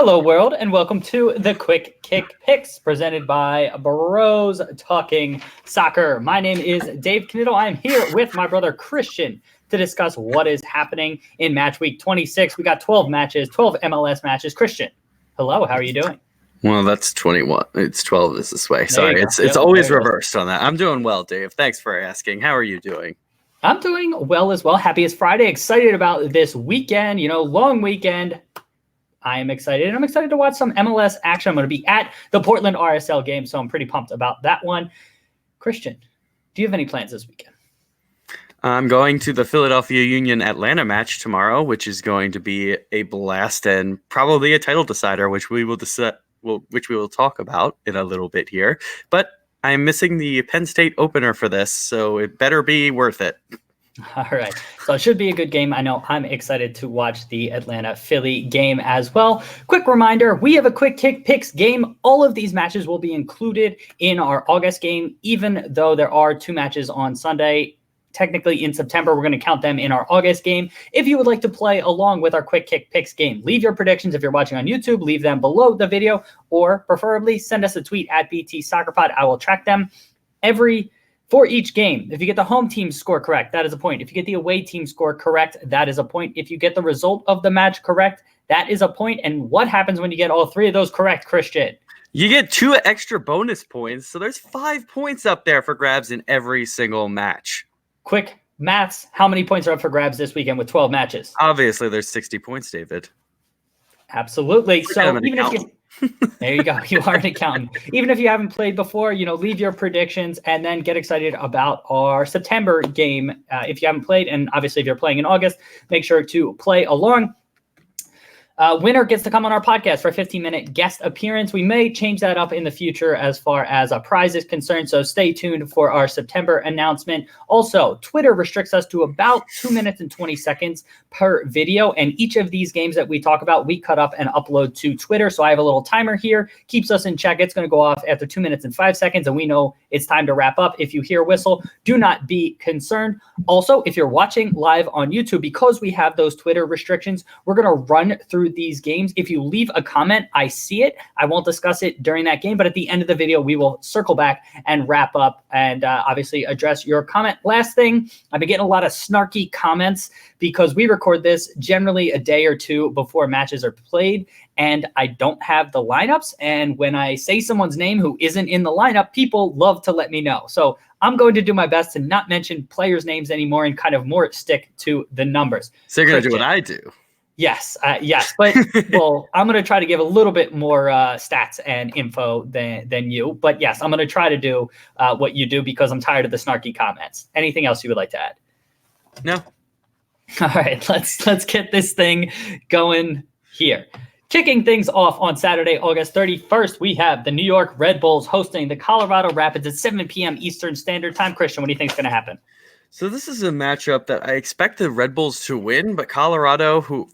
Hello, world, and welcome to the Quick Kick Picks presented by Bros Talking Soccer. My name is Dave Knittel. I'm here with my brother Christian to discuss what is happening in match week 26. We got 12 matches, 12 MLS matches. Christian, hello, how are you doing? Well, that's 21. It's 12 is this way. There Sorry, you go. it's Yep, always there it is. reversed on that. I'm doing well, Dave. Thanks for asking. How are you doing? I'm doing well as well. Happy it's Friday. Excited about this weekend, long weekend. I am excited, and I'm excited to watch some MLS action. I'm going to be at the Portland RSL game, so I'm pretty pumped about that one. Christian, do you have any plans this weekend? I'm going to the Philadelphia Union Atlanta match tomorrow, which is going to be a blast and probably a title decider, which we will talk about in a little bit here. But I'm missing the Penn State opener for this, so it better be worth it. All right. So it should be a good game. I know I'm excited to watch the Atlanta-Philly game as well. Quick reminder, we have a Quick Kick Picks game. All of these matches will be included in our August game, even though there are 2 matches on Sunday. Technically in September, we're going to count them in our August game. If you would like to play along with our Quick Kick Picks game, leave your predictions. If you're watching on YouTube, leave them below the video, or preferably send us a tweet at BT Soccer Pod. I will track them for each game. If you get the home team score correct, that is a point. If you get the away team score correct, that is a point. If you get the result of the match correct, that is a point. And what happens when you get all 3 of those correct, Christian? You get 2 extra bonus points, so there's 5 points up there for grabs in every single match. Quick maths, how many points are up for grabs this weekend with 12 matches? Obviously, there's 60 points, David. Absolutely. So even if you... There you go. You are an accountant. Even if you haven't played before, leave your predictions and then get excited about our September game. If you haven't played, and obviously if you're playing in August, make sure to play along. Winner gets to come on our podcast for a 15-minute guest appearance. We may change that up in the future as far as a prize is concerned, so stay tuned for our September announcement. Also, Twitter restricts us to about 2 minutes and 20 seconds per video, and each of these games that we talk about, we cut up and upload to Twitter. So I have a little timer here, keeps us in check. It's going to go off after 2 minutes and 5 seconds, and we know it's time to wrap up. If you hear a whistle, do not be concerned. Also, if you're watching live on YouTube, because we have those Twitter restrictions, we're going to run through these games. If you leave a comment, I see it. I won't discuss it during that game, but at the end of the video, we will circle back and wrap up and obviously address your comment. Last thing, I've been getting a lot of snarky comments because we record this generally a day or 2 before matches are played, and I don't have the lineups. And when I say someone's name who isn't in the lineup, people love to let me know. So I'm going to do my best to not mention players' names anymore and kind of more stick to the numbers. So you're going to do what I do. Yes, but well, I'm going to try to give a little bit more stats and info than you. But yes, I'm going to try to do what you do because I'm tired of the snarky comments. Anything else you would like to add? No. All right, let's get this thing going here. Kicking things off on Saturday, August 31st, we have the New York Red Bulls hosting the Colorado Rapids at 7 p.m. Eastern Standard Time. Christian, what do you think is going to happen? So this is a matchup that I expect the Red Bulls to win, but Colorado, who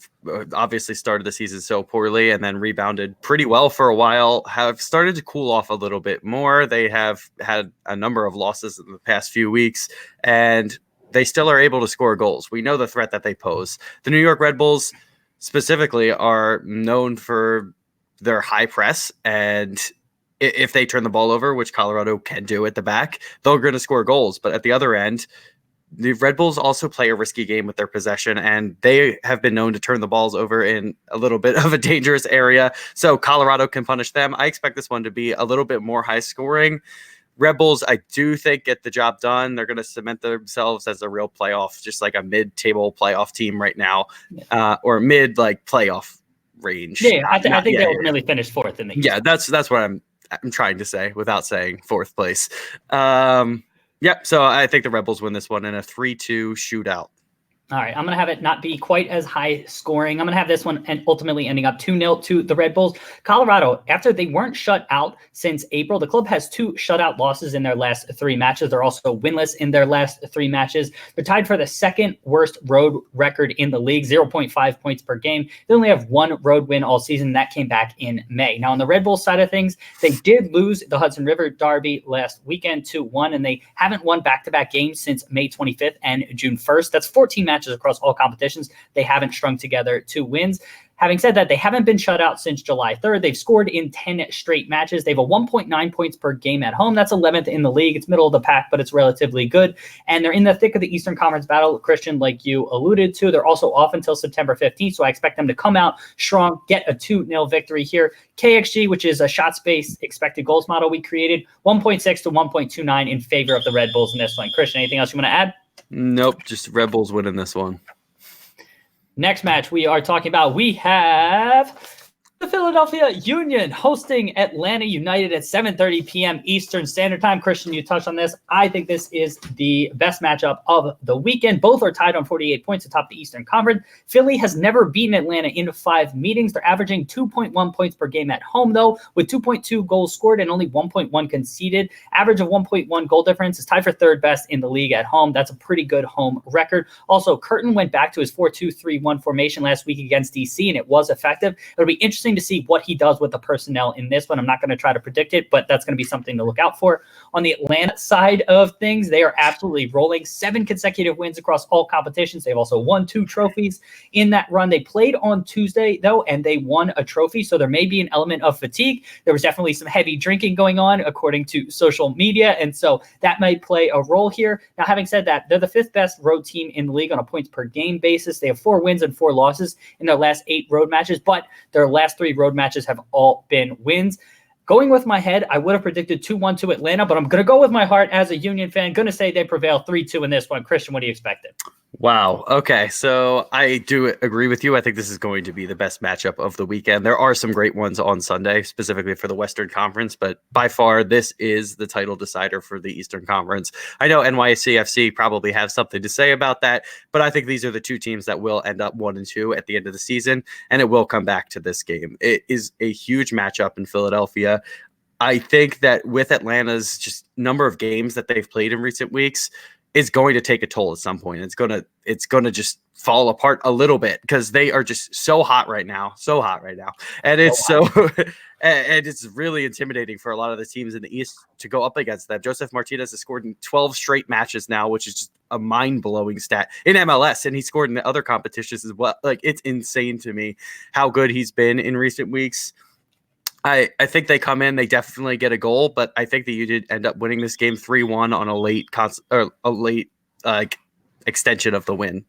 obviously started the season so poorly and then rebounded pretty well for a while, have started to cool off a little bit more. They have had a number of losses in the past few weeks, and they still are able to score goals. We know the threat that they pose. The New York Red Bulls specifically are known for their high press, and if they turn the ball over, which Colorado can do at the back, they're going to score goals. But at the other end, the Red Bulls also play a risky game with their possession, and they have been known to turn the balls over in a little bit of a dangerous area. So Colorado can punish them. I expect this one to be a little bit more high scoring. Red Bulls, I do think, get the job done. They're going to cement themselves as a real playoff, just like a mid-table playoff team right now, or playoff range. Yeah, I think they ultimately finished 4th in the East. Yeah, that's what I'm trying to say without saying 4th place. So I think the Red Bulls win this one in a 3-2 shootout. All right, I'm going to have it not be quite as high scoring. I'm going to have this one and ultimately ending up 2-0 to the Red Bulls. Colorado, after they weren't shut out since April, the club has 2 shutout losses in their last 3 matches. They're also winless in their last 3 matches. They're tied for the 2nd worst road record in the league, 0.5 points per game. They only have 1 road win all season. That came back in May. Now, on the Red Bull side of things, they did lose the Hudson River Derby last weekend 2-1, and they haven't won back-to-back games since May 25th and June 1st. That's 14 matches across all competitions. They haven't strung together 2 wins. Having said that, they haven't been shut out since July 3rd. They've scored in 10 straight matches. They have a 1.9 points per game at home. That's 11th in the league. It's middle of the pack, but it's relatively good. And they're in the thick of the Eastern Conference battle, Christian, like you alluded to. They're also off until September 15th, so I expect them to come out strong, get a 2-0 victory here. KXG, which is a shot space expected goals model we created, 1.6 to 1.29 in favor of the Red Bulls in this one. Christian, anything else you want to add? Nope, just Red Bulls winning this one. Next match we are talking about, we have the Philadelphia Union hosting Atlanta United at 7:30 p.m. Eastern Standard Time. Christian, you touched on this. I think this is the best matchup of the weekend. Both are tied on 48 points atop the Eastern Conference. Philly has never beaten Atlanta in 5 meetings. They're averaging 2.1 points per game at home, though, with 2.2 goals scored and only 1.1 conceded. Average of 1.1 goal difference is tied for third best in the league at home. That's a pretty good home record. Also, Curtin went back to his 4-2-3-1 formation last week against DC, and it was effective. It'll be interesting to see what he does with the personnel in this one. I'm not going to try to predict it, but that's going to be something to look out for. On the Atlanta side of things, they are absolutely rolling. 7 consecutive wins across all competitions. They've also won 2 trophies in that run. They played on Tuesday, though, and they won a trophy, so there may be an element of fatigue. There was definitely some heavy drinking going on, according to social media, and so that might play a role here. Now, having said that, they're the 5th best road team in the league on a points per game basis. They have 4 wins and 4 losses in their last 8 road matches, but their last 3 road matches have all been wins. Going with my head, I would have predicted 2-1 to Atlanta, but I'm going to go with my heart as a Union fan. Going to say they prevail 3-2 in this one. Christian, what do you expect? Wow. Okay. So I do agree with you. I think this is going to be the best matchup of the weekend. There are some great ones on Sunday, specifically for the Western Conference, but by far this is the title decider for the Eastern Conference. I know NYC FC probably have something to say about that, but I think these are the 2 teams that will end up 1-2 at the end of the season, and it will come back to this game. It is a huge matchup in Philadelphia. I think that with Atlanta's just number of games that they've played in recent weeks, is going to take a toll at some point. It's gonna just fall apart a little bit because they are just so hot right now, and it's and it's really intimidating for a lot of the teams in the East to go up against them. Joseph Martinez has scored in 12 straight matches now, which is just a mind-blowing stat in MLS, and he scored in the other competitions as well. Like, it's insane to me how good he's been in recent weeks. I think they come in, they definitely get a goal, but I think that you did end up winning this game 3-1 on a late extension of the win.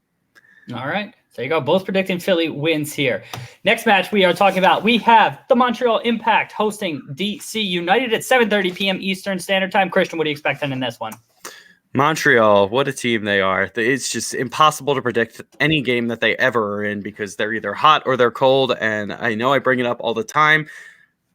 All right. So you go. Both predicting Philly wins here. Next match we are talking about, we have the Montreal Impact hosting DC United at 7:30 p.m. Eastern Standard Time. Christian, what do you expect in this one? Montreal, what a team they are. It's just impossible to predict any game that they ever are in because they're either hot or they're cold, and I know I bring it up all the time,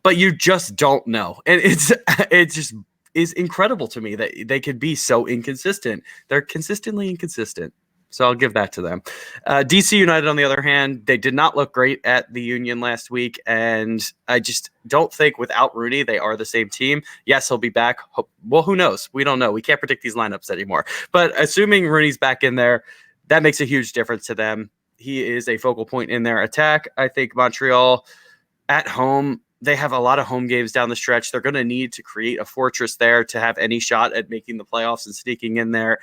but you just don't know. And it just is incredible to me that they could be so inconsistent. They're consistently inconsistent. So I'll give that to them. DC United, on the other hand, they did not look great at the Union last week. And I just don't think without Rooney, they are the same team. Yes, he'll be back. Well, who knows? We don't know. We can't predict these lineups anymore. But assuming Rooney's back in there, that makes a huge difference to them. He is a focal point in their attack. I think Montreal at home, they have a lot of home games down the stretch. They're going to need to create a fortress there to have any shot at making the playoffs and sneaking in there.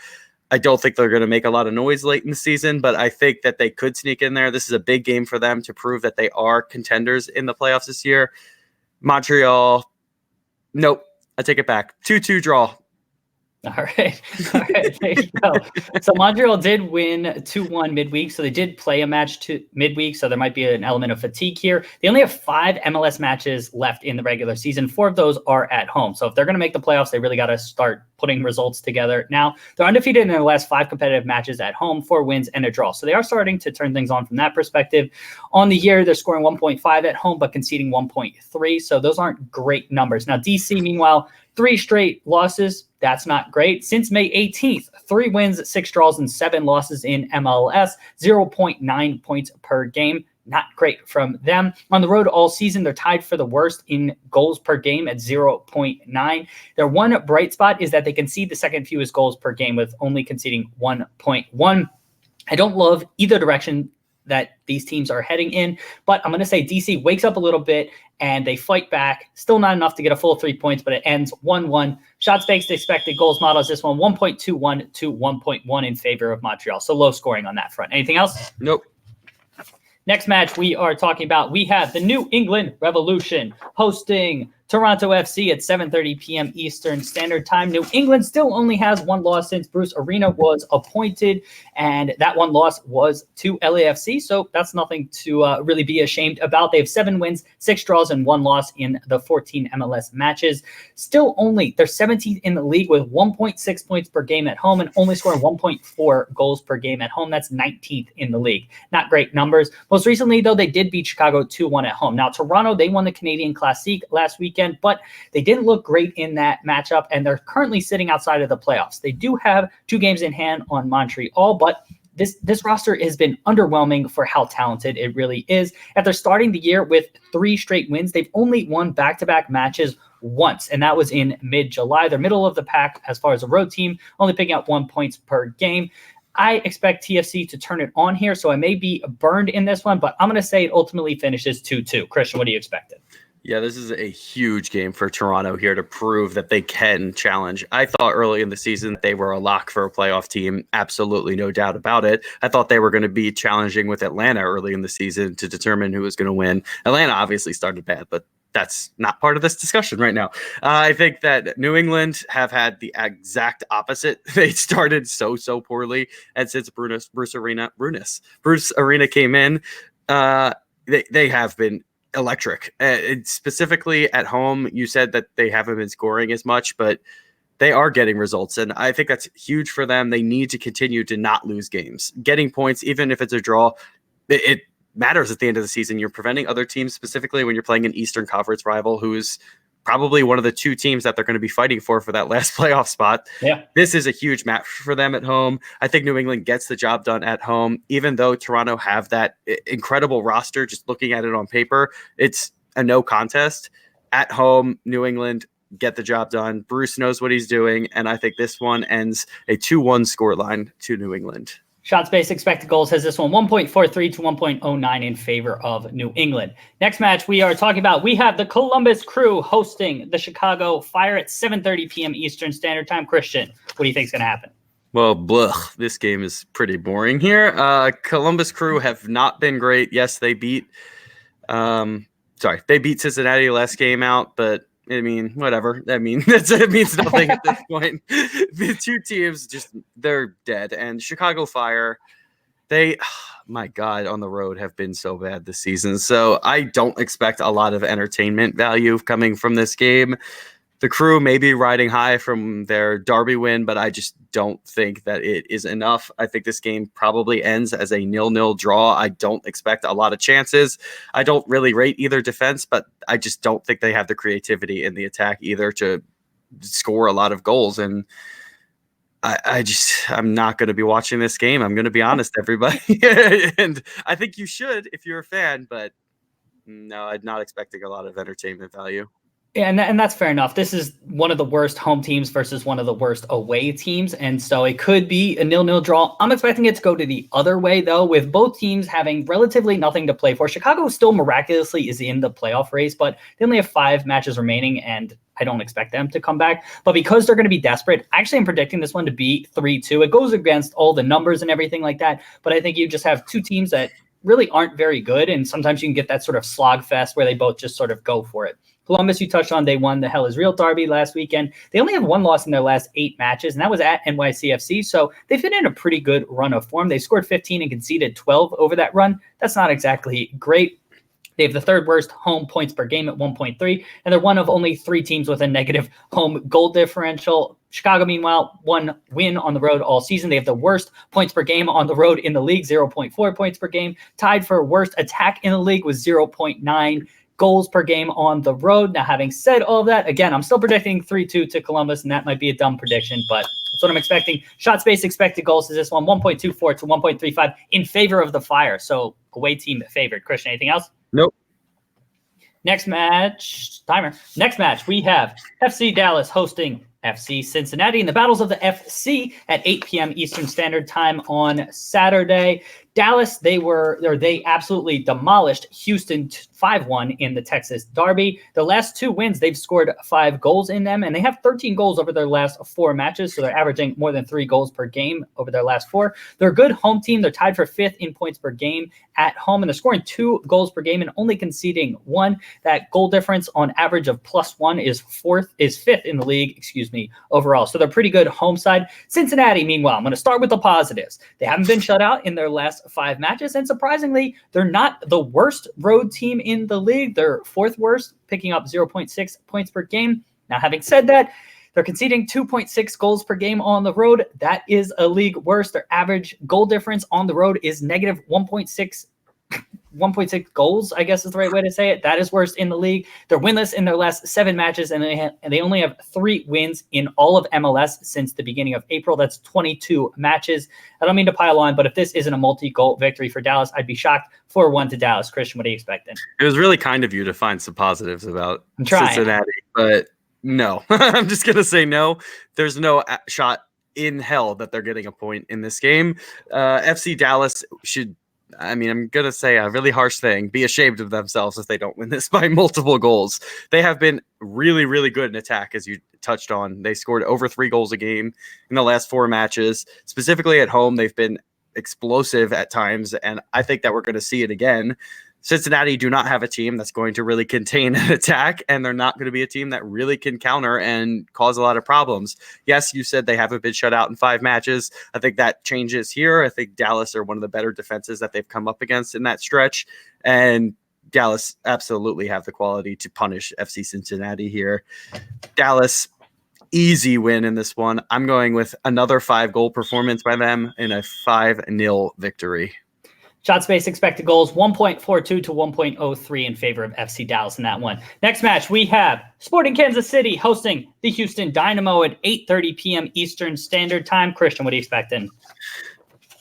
I don't think they're going to make a lot of noise late in the season, but I think that they could sneak in there. This is a big game for them to prove that they are contenders in the playoffs this year. Montreal, nope, I take it back. 2-2 draw. All right. There you go. So Montreal did win 2-1 midweek. So they did play a match to midweek. So there might be an element of fatigue here. They only have 5 MLS matches left in the regular season. 4 of those are at home. So if they're going to make the playoffs, they really got to start putting results together. Now, they're undefeated in their last 5 competitive matches at home, 4 wins and a draw. So they are starting to turn things on from that perspective. On the year, they're scoring 1.5 at home, but conceding 1.3. So those aren't great numbers. Now, DC, meanwhile, 3 straight losses. That's not great. Since May 18th, 3 wins, 6 draws, and 7 losses in MLS, 0.9 points per game. Not great from them. On the road all season, they're tied for the worst in goals per game at 0.9. Their one bright spot is that they concede the second fewest goals per game with only conceding 1.1. I don't love either direction that these teams are heading in, but I'm going to say DC wakes up a little bit and they fight back. Still not enough to get a full 3 points, but it ends 1-1. Shots based expected goals models this one 1.21 to 1.1 in favor of Montreal. So low scoring on that front. Anything else? Nope. Next match we are talking about, we have the New England Revolution hosting Toronto FC at 7:30 p.m. Eastern Standard Time. New England still only has one loss since Bruce Arena was appointed, and that one loss was to LAFC, so that's nothing to really be ashamed about. They have 7 wins, 6 draws, and 1 loss in the 14 MLS matches. Still only, they're 17th in the league with 1.6 points per game at home and only scoring 1.4 goals per game at home. That's 19th in the league. Not great numbers. Most recently, though, they did beat Chicago 2-1 at home. Now, Toronto, they won the Canadian Classique last weekend, but they didn't look great in that matchup, and they're currently sitting outside of the playoffs. They do have 2 games in hand on Montreal, but this roster has been underwhelming for how talented it really is. After starting the year with 3 straight wins, they've only won back-to-back matches once, and that was in mid-July. They're middle of the pack as far as a road team, only picking up 1 point per game. I expect TFC to turn it on here, so I may be burned in this one, but I'm going to say it ultimately finishes 2-2. Christian, what do you expect? Yeah, this is a huge game for Toronto here to prove that they can challenge. I thought early in the season they were a lock for a playoff team. Absolutely no doubt about it. I thought they were going to be challenging with Atlanta early in the season to determine who was going to win. Atlanta obviously started bad, but that's not part of this discussion right now. I think that New England have had the exact opposite. They started so poorly, and since Bruce Arena came in, they have been electric. Specifically at home, you said that they haven't been scoring as much, but they are getting results, and I think that's huge for them. They need to continue to not lose games. Getting points, even if it's a draw, it matters at the end of the season. You're preventing other teams, specifically when you're playing an Eastern Conference rival who's probably one of the 2 teams that they're going to be fighting for that last playoff spot. Yeah. This is a huge match for them at home. I think New England gets the job done at home, even though Toronto have that incredible roster. Just looking at it on paper, it's a no contest. At home, New England get the job done. Bruce knows what he's doing, and I think this one ends a 2-1 scoreline to New England. Shots-based expected goals has this one 1.43 to 1.09 in favor of New England. Next match we are talking about, we have the Columbus Crew hosting the Chicago Fire at 7:30 p.m. Eastern Standard Time. Christian, what do you think is going to happen? Well, this game is pretty boring here. Columbus Crew have not been great. Yes, they beat Cincinnati last game out, but I mean, whatever. I mean, it means nothing at this point. The 2 teams, they're dead. And Chicago Fire, my God, on the road have been so bad this season. So I don't expect a lot of entertainment value coming from this game. The Crew may be riding high from their derby win, but I just don't think that it is enough. I think this game probably ends as a 0-0 draw. I don't expect a lot of chances. I don't really rate either defense, but I just don't think they have the creativity in the attack either to score a lot of goals. And I'm not going to be watching this game. I'm going to be honest, everybody. And I think you should if you're a fan, but no, I'm not expecting a lot of entertainment value. Yeah, and that's fair enough. This is one of the worst home teams versus one of the worst away teams, and so it could be a 0-0 draw. I'm expecting it to go to the other way, though, with both teams having relatively nothing to play for. Chicago still miraculously is in the playoff race, but they only have 5 matches remaining, and I don't expect them to come back. But because they're going to be desperate, actually I'm predicting this one to be 3-2. It goes against all the numbers and everything like that, but I think you just have 2 teams that really aren't very good, and sometimes you can get that sort of slog fest where they both just sort of go for it. Columbus, you touched on, they won the Hell is Real derby last weekend. They only have 1 loss in their last 8 matches, and that was at NYC FC, so they've been in a pretty good run of form. They scored 15 and conceded 12 over that run. That's not exactly great. They have the 3rd worst home points per game at 1.3, and they're one of only 3 teams with a negative home goal differential. Chicago, meanwhile, 1 win on the road all season. They have the worst points per game on the road in the league, 0.4 points per game. Tied for worst attack in the league with 0.9 goals per game on the road. Now, having said all that, again, I'm still predicting 3-2 to Columbus, and that might be a dumb prediction, but that's what I'm expecting. Shots-based expected goals is this one, 1.24 to 1.35 in favor of the Fire. So away team favored. Christian, anything else? Nope. Next match, we have FC Dallas hosting FC Cincinnati in the Battles of the FC at 8 p.m. Eastern Standard Time on Saturday. Dallas, they absolutely demolished Houston 5-1 in the Texas Derby. The last 2 wins, they've scored 5 goals in them, and they have 13 goals over their last 4 matches, so they're averaging more than 3 goals per game over their last 4. They're a good home team. They're tied for 5th in points per game at home, and they're scoring 2 goals per game and only conceding 1. That goal difference on average of +1 is 5th in the league, overall. So they're pretty good home side. Cincinnati, meanwhile, I'm going to start with the positives. They haven't been shut out in their last 5 matches, and surprisingly, they're not the worst road team in the league. They're 4th worst, picking up 0.6 points per game. Now, having said that, they're conceding 2.6 goals per game on the road. That is a league worst. Their average goal difference on the road is negative 1.6 goals, I guess is the right way to say it. That is worst in the league. They're winless in their last 7 matches, and they only have 3 wins in all of MLS since the beginning of April. That's 22 matches. I don't mean to pile on, but if this isn't a multi-goal victory for Dallas, I'd be shocked. 4-1 to Dallas. Christian, what are you expecting? It was really kind of you to find some positives about Cincinnati, but no. I'm just going to say no. There's no shot in hell that they're getting a point in this game. FC Dallas should, I'm going to say a really harsh thing, be ashamed of themselves if they don't win this by multiple goals. They have been really, really good in attack, as you touched on. They scored over 3 goals a game in the last 4 matches. Specifically at home, they've been explosive at times, and I think that we're going to see it again. Cincinnati do not have a team that's going to really contain an attack, and they're not going to be a team that really can counter and cause a lot of problems. Yes, you said they haven't been shut out in 5 matches. I think that changes here. I think Dallas are one of the better defenses that they've come up against in that stretch, and Dallas absolutely have the quality to punish FC Cincinnati here. Dallas, easy win in this one. I'm going with another 5-goal performance by them in a 5-0 victory. Shot space expected goals 1.42 to 1.03 in favor of FC Dallas in that one. Next match, we have Sporting Kansas City hosting the Houston Dynamo at 8:30 p.m. Eastern Standard Time. Christian, what are you expecting?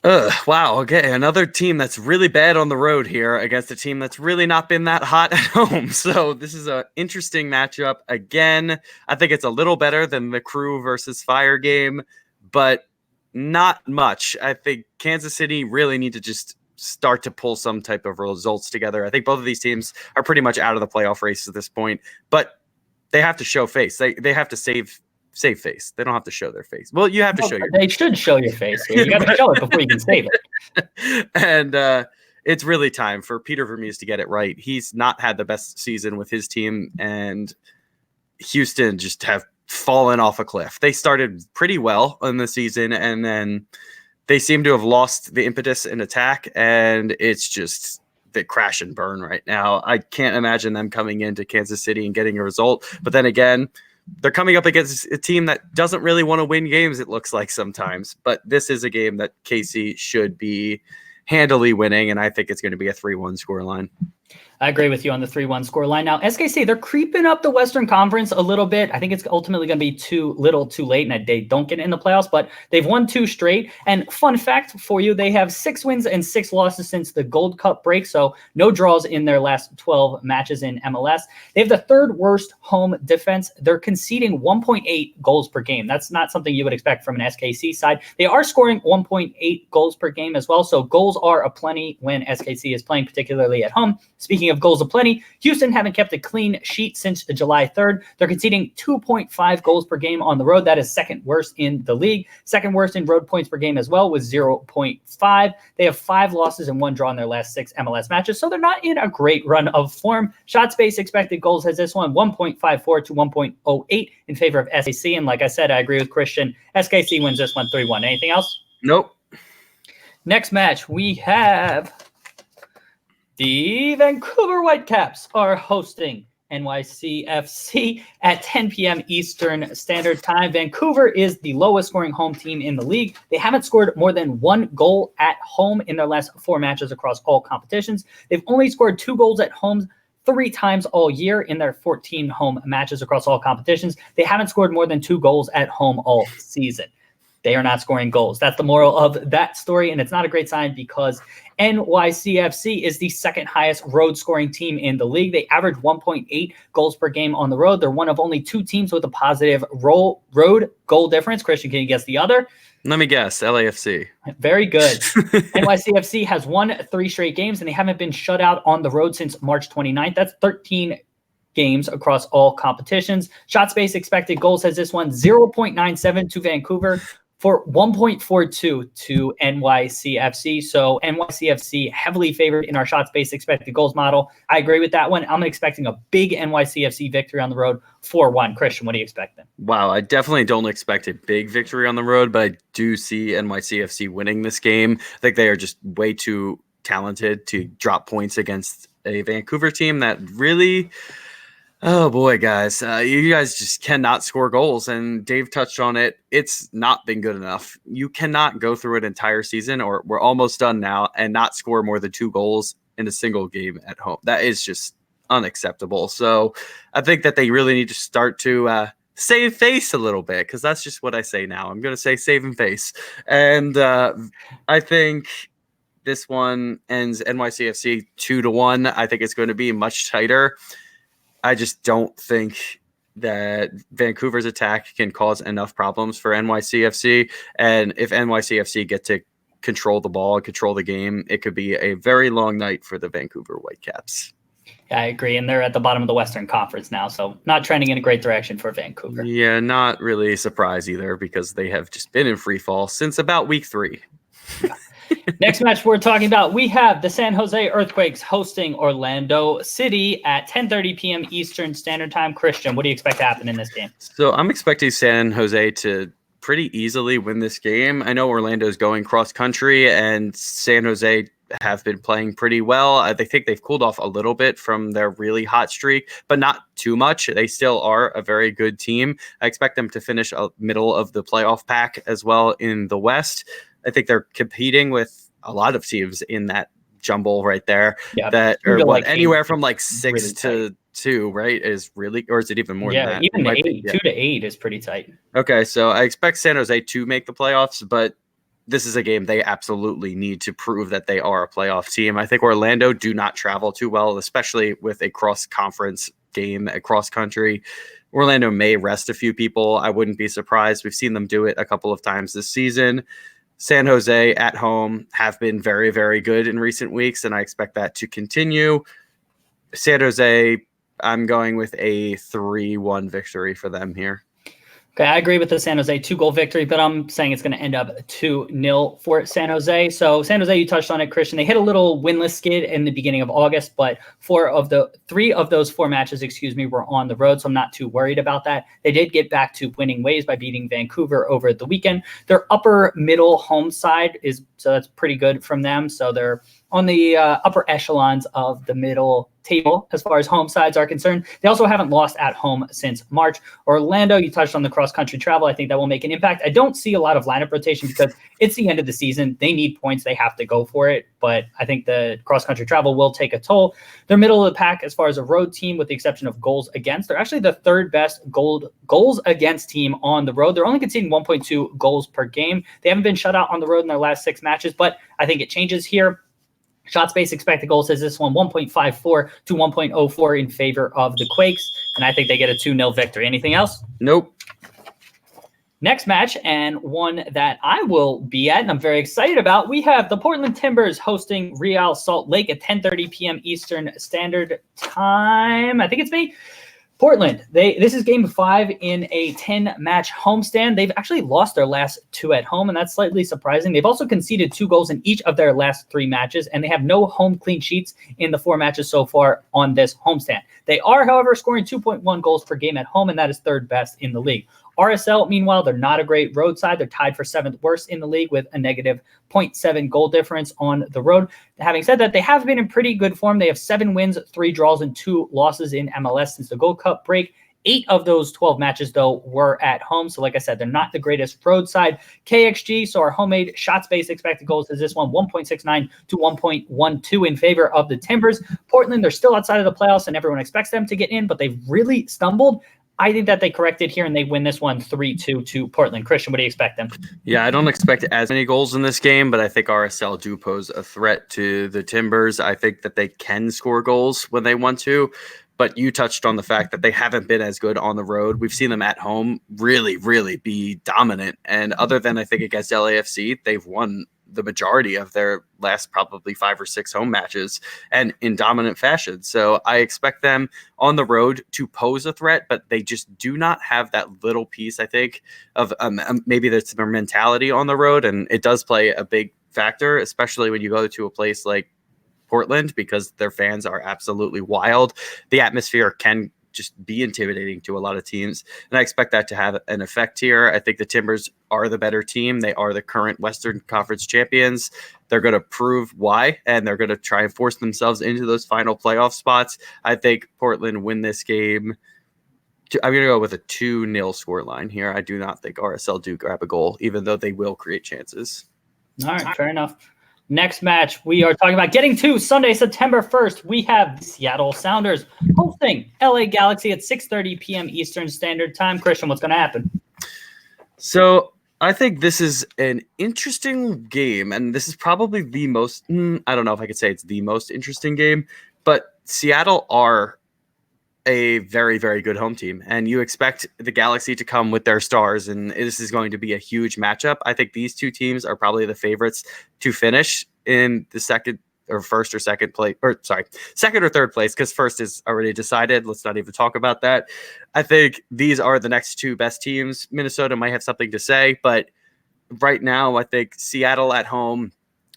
Wow. Okay. Another team that's really bad on the road here against a team that's really not been that hot at home. So this is an interesting matchup. Again, I think it's a little better than the Crew versus Fire game, but not much. I think Kansas City really need to just start to pull some type of results together. I think both of these teams are pretty much out of the playoff race at this point, but they have to show face. They have to save face. They don't have to show their face. Well, you have to show your They should show your face. You got to show it before you can save it. And it's really time for Peter Vermees to get it right. He's not had the best season with his team, and Houston just have fallen off a cliff. They started pretty well in the season, and then they seem to have lost the impetus in attack, and it's just the crash and burn right now. I can't imagine them coming into Kansas City and getting a result. But then again, they're coming up against a team that doesn't really want to win games, it looks like sometimes. But this is a game that KC should be handily winning, and I think it's going to be a 3-1 scoreline. I agree with you on the 3-1 scoreline. Now, SKC, they're creeping up the Western Conference a little bit. I think it's ultimately going to be too little too late, and they don't get in the playoffs, but they've won 2 straight. And fun fact for you, they have 6 wins and 6 losses since the Gold Cup break, so no draws in their last 12 matches in MLS. They have the 3rd worst home defense. They're conceding 1.8 goals per game. That's not something you would expect from an SKC side. They are scoring 1.8 goals per game as well, so goals are aplenty when SKC is playing, particularly at home. Speaking of goals aplenty, Houston haven't kept a clean sheet since July 3rd. They're conceding 2.5 goals per game on the road. That is 2nd worst in the league. 2nd worst in road points per game as well with 0.5. They have 5 losses and 1 draw in their last 6 MLS matches, so they're not in a great run of form. Shot space expected goals has this one 1.54 to 1.08 in favor of SKC. And like I said, I agree with Christian. SKC wins this one 3-1. Anything else? Nope. Next match, we have the Vancouver Whitecaps are hosting NYC FC at 10 p.m. Eastern Standard Time. Vancouver is the lowest scoring home team in the league. They haven't scored more than 1 goal at home in their last 4 matches across all competitions. They've only scored 2 goals at home 3 times all year in their 14 home matches across all competitions. They haven't scored more than 2 goals at home all season. They are not scoring goals. That's the moral of that story, and it's not a great sign because NYCFC is the second highest road scoring team in the league. They average 1.8 goals per game on the road. They're one of only 2 teams with a positive road goal difference. Christian, can you guess the other? Let me guess, LAFC. Very good. NYCFC has won 3 straight games, and they haven't been shut out on the road since March 29th. That's 13 games across all competitions. Shot space expected goals has this one 0.97 to Vancouver for 1.42 to NYCFC. So NYCFC heavily favored in our shot space expected goals model. I agree with that one. I'm expecting a big NYCFC victory on the road, 4-1. Christian, what are you expecting? Wow, I definitely don't expect a big victory on the road, but I do see NYCFC winning this game. I think they are just way too talented to drop points against a Vancouver team that really... Oh boy, guys, you guys just cannot score goals. And Dave touched on it. It's not been good enough. You cannot go through an entire season, or we're almost done now, and not score more than 2 goals in a single game at home. That is just unacceptable. So I think that they really need to start to save face a little bit, because that's just what I say now. I'm going to say saving face. And I think this one ends NYCFC 2-1. I think it's going to be much tighter. I just don't think that Vancouver's attack can cause enough problems for NYCFC. And if NYCFC get to control the ball, control the game, it could be a very long night for the Vancouver Whitecaps. Yeah, I agree. And they're at the bottom of the Western Conference now, so not trending in a great direction for Vancouver. Yeah, not really a surprise either, because they have just been in free fall since about week 3. Next match we're talking about, we have the San Jose Earthquakes hosting Orlando City at 10:30 p.m. Eastern Standard Time. Christian, what do you expect to happen in this game? So I'm expecting San Jose to pretty easily win this game. I know Orlando's going cross country, and San Jose have been playing pretty well. I think they've cooled off a little bit from their really hot streak, but not too much. They still are a very good team. I expect them to finish middle of the playoff pack as well in the West. I think they're competing with a lot of teams in that jumble right there. Yeah, that are like anywhere from like 6 really to 2, right? Is really, or is it even more than that? Even 8, 2 to 8 is pretty tight. Okay, so I expect San Jose to make the playoffs, but this is a game they absolutely need to prove that they are a playoff team. I think Orlando do not travel too well, especially with a cross-conference game at cross-country. Orlando may rest a few people. I wouldn't be surprised. We've seen them do it a couple of times this season. San Jose at home have been very, very good in recent weeks, and I expect that to continue. San Jose, I'm going with a 3-1 victory for them here. Okay, I agree with the San Jose 2-goal victory, but I'm saying it's going to end up 2-0 for San Jose. So San Jose, you touched on it, Christian. They hit a little winless skid in the beginning of August, but 3 of those 4 matches, were on the road, so I'm not too worried about that. They did get back to winning ways by beating Vancouver over the weekend. Their upper middle home side so that's pretty good from them. So they're on the upper echelons of the middle table as far as home sides are concerned. They also haven't lost at home since March. Orlando, you touched on the cross-country travel. I think that will make an impact. I don't see a lot of lineup rotation because it's the end of the season. They need points. They have to go for it. But I think the cross-country travel will take a toll. They're middle of the pack as far as a road team with the exception of goals against. They're actually the 3rd best goals against team on the road. They're only conceding 1.2 goals per game. They haven't been shut out on the road in their last 6 matches, but I think it changes here. Shot space expected goals says this one 1.54 to 1.04 in favor of the Quakes, and I think they get a 2-0 victory. Anything else? Nope. Next match, and one that I will be at, and I'm very excited about, we have the Portland Timbers hosting Real Salt Lake at 10:30 p.m. Eastern Standard Time. I think it's me. Portland, this is game 5 in a 10-match homestand. They've actually lost their last 2 at home, and that's slightly surprising. They've also conceded 2 goals in each of their last 3 matches, and they have no home clean sheets in the 4 matches so far on this homestand. They are, however, scoring 2.1 goals per game at home, and that is 3rd best in the league. RSL, meanwhile, they're not a great road side. They're tied for 7th worst in the league with a negative 0.7 goal difference on the road. Having said that, they have been in pretty good form. They have 7 wins, 3 draws, and 2 losses in MLS since the Gold Cup break. 8 of those 12 matches, though, were at home. So like I said, they're not the greatest road side. KXG, so our homemade shot space expected goals is this one, 1.69 to 1.12 in favor of the Timbers. Portland, they're still outside of the playoffs, and everyone expects them to get in, but they've really stumbled. I think that they corrected here and they win this one 3-2 to Portland. Christian, what do you expect them? Yeah, I don't expect as many goals in this game, but I think RSL do pose a threat to the Timbers. I think that they can score goals when they want to, but you touched on the fact that they haven't been as good on the road. We've seen them at home really, really be dominant. And other than I think against LAFC, they've won the majority of their last probably 5 or 6 home matches and in dominant fashion. So I expect them on the road to pose a threat, but they just do not have that little piece, I think, of maybe that's their mentality on the road. And it does play a big factor, especially when you go to a place like Portland, because their fans are absolutely wild. The atmosphere can just be intimidating to a lot of teams. And I expect that to have an effect here. I think the Timbers are the better team. They are the current Western Conference champions. They're going to prove why, and they're going to try and force themselves into those final playoff spots. I think Portland win this game. I'm going to go with a 2-0 scoreline here. I do not think RSL do grab a goal, even though they will create chances. All right, fair enough. Next match, we are talking about getting to Sunday, September 1st. We have the Seattle Sounders hosting LA Galaxy at 6:30 p.m. Eastern Standard Time. Christian, what's going to happen? So I think this is an interesting game, and this is probably the most, I don't know if I could say it's the most interesting game, but Seattle are a very, very good home team, and you expect the Galaxy to come with their stars, and this is going to be a huge matchup. I think these two teams are probably the favorites to finish in the second or third place, because first is already decided. Let's not even talk about that. I think these are the next two best teams. Minnesota might have something to say, but right now I think Seattle at home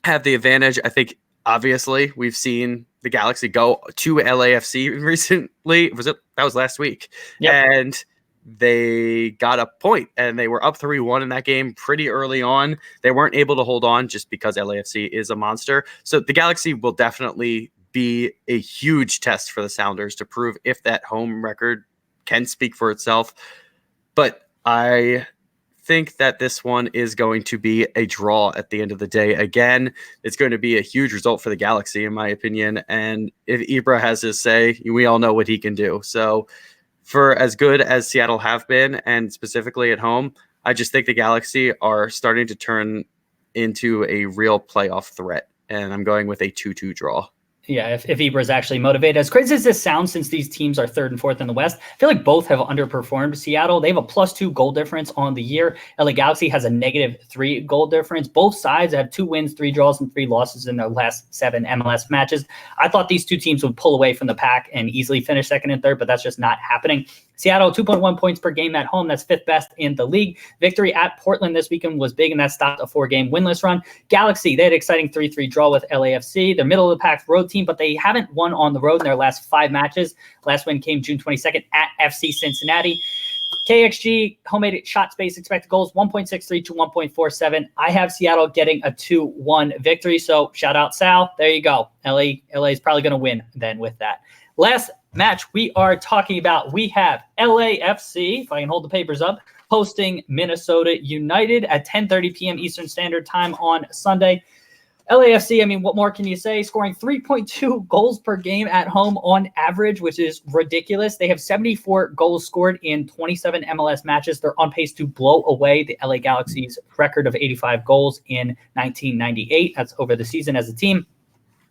have the advantage. I think obviously we've seen the Galaxy go to LAFC recently. That was last week. Yep. And they got a point, and they were up 3-1 in that game pretty early on. They weren't able to hold on just because LAFC is a monster. So the Galaxy will definitely be a huge test for the Sounders to prove if that home record can speak for itself. But I think that this one is going to be a draw at the end of the day. Again, it's going to be a huge result for the Galaxy, in my opinion. And if Ibra has his say, we all know what he can do. So for as good as Seattle have been, and specifically at home, I just think the Galaxy are starting to turn into a real playoff threat. And I'm going with a 2-2 draw. Yeah, if Ibra is actually motivated. As crazy as this sounds, since these teams are 3rd and 4th in the West, I feel like both have underperformed Seattle. They have a +2 goal difference on the year. LA Galaxy has a -3 goal difference. Both sides have 2 wins, 3 draws, and 3 losses in their last 7 MLS matches. I thought these two teams would pull away from the pack and easily finish 2nd and 3rd, but that's just not happening. Seattle, 2.1 points per game at home. That's 5th best in the league. Victory at Portland this weekend was big, and that stopped a 4-game winless run. Galaxy, they had an exciting 3-3 draw with LAFC. They're middle of the pack road team, but they haven't won on the road in their last 5 matches. Last win came June 22nd at FC Cincinnati. KXG, homemade shot space, expected goals, 1.63 to 1.47. I have Seattle getting a 2-1 victory, so shout out Sal. There you go. LA is probably going to win then with that. Last match we are talking about, we have LAFC, if I can hold the papers up, hosting Minnesota United at 10:30 p.m. Eastern Standard Time on Sunday. LAFC, I mean, what more can you say? Scoring 3.2 goals per game at home on average, which is ridiculous. They have 74 goals scored in 27 MLS matches. They're on pace to blow away the LA Galaxy's record of 85 goals in 1998. That's over the season as a team.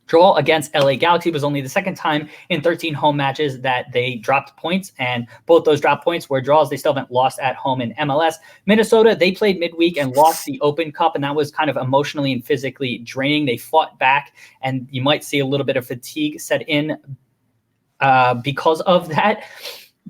Draw against LA Galaxy was only the 2nd time in 13 home matches that they dropped points, and both those drop points were draws. They still haven't lost at home in MLS. Minnesota, they played midweek and lost the Open Cup, and that was kind of emotionally and physically draining. They fought back, and you might see a little bit of fatigue set in because of that.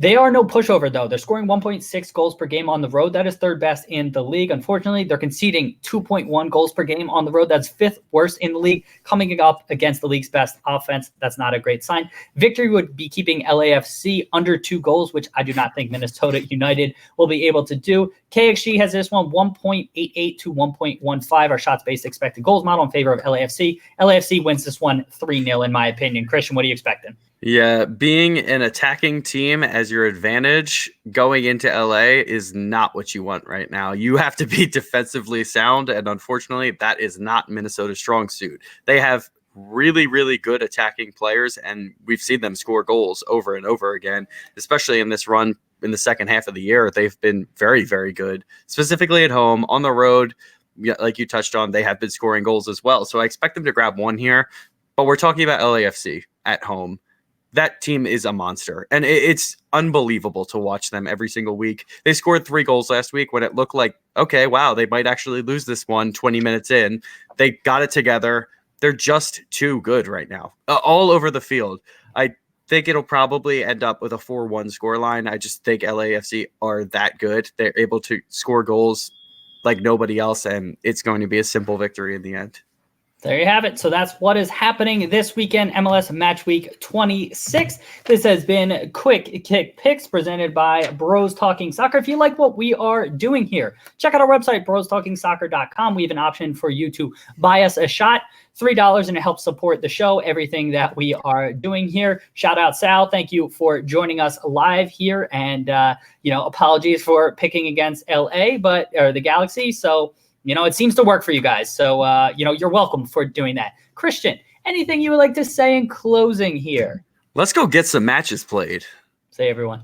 They are no pushover, though. They're scoring 1.6 goals per game on the road. That is 3rd best in the league. Unfortunately, they're conceding 2.1 goals per game on the road. That's 5th worst in the league. Coming up against the league's best offense, that's not a great sign. Victory would be keeping LAFC under 2 goals, which I do not think Minnesota United will be able to do. KXG has this one 1.88 to 1.15. Our shots-based expected goals model in favor of LAFC. LAFC wins this one 3-0, in my opinion. Christian, what are you expecting? Yeah, being an attacking team as your advantage going into LA is not what you want right now. You have to be defensively sound, and unfortunately, that is not Minnesota's strong suit. They have really, really good attacking players, and we've seen them score goals over and over again, especially in this run in the second half of the year, they've been very, very good, specifically at home. On the road, like you touched on, they have been scoring goals as well. So I expect them to grab one here, but we're talking about LAFC at home. That team is a monster, and it's unbelievable to watch them every single week. They scored 3 goals last week when it looked like, okay, wow, they might actually lose this one 20 minutes in. They got it together. They're just too good right now, all over the field. I think it'll probably end up with a 4-1 scoreline. I just think LAFC are that good. They're able to score goals like nobody else, and it's going to be a simple victory in the end. There you have it. So that's what is happening this weekend, MLS Match Week 26. This has been Quick Kick Picks presented by Bros Talking Soccer. If you like what we are doing here, check out our website, brostalkingsoccer.com. We have an option for you to buy us a shot, $3, and it helps support the show, everything that we are doing here. Shout out, Sal. Thank you for joining us live here. And, apologies for picking against LA, or the Galaxy. So, it seems to work for you guys. So, you're welcome for doing that. Christian, anything you would like to say in closing here? Let's go get some matches played. Say, everyone.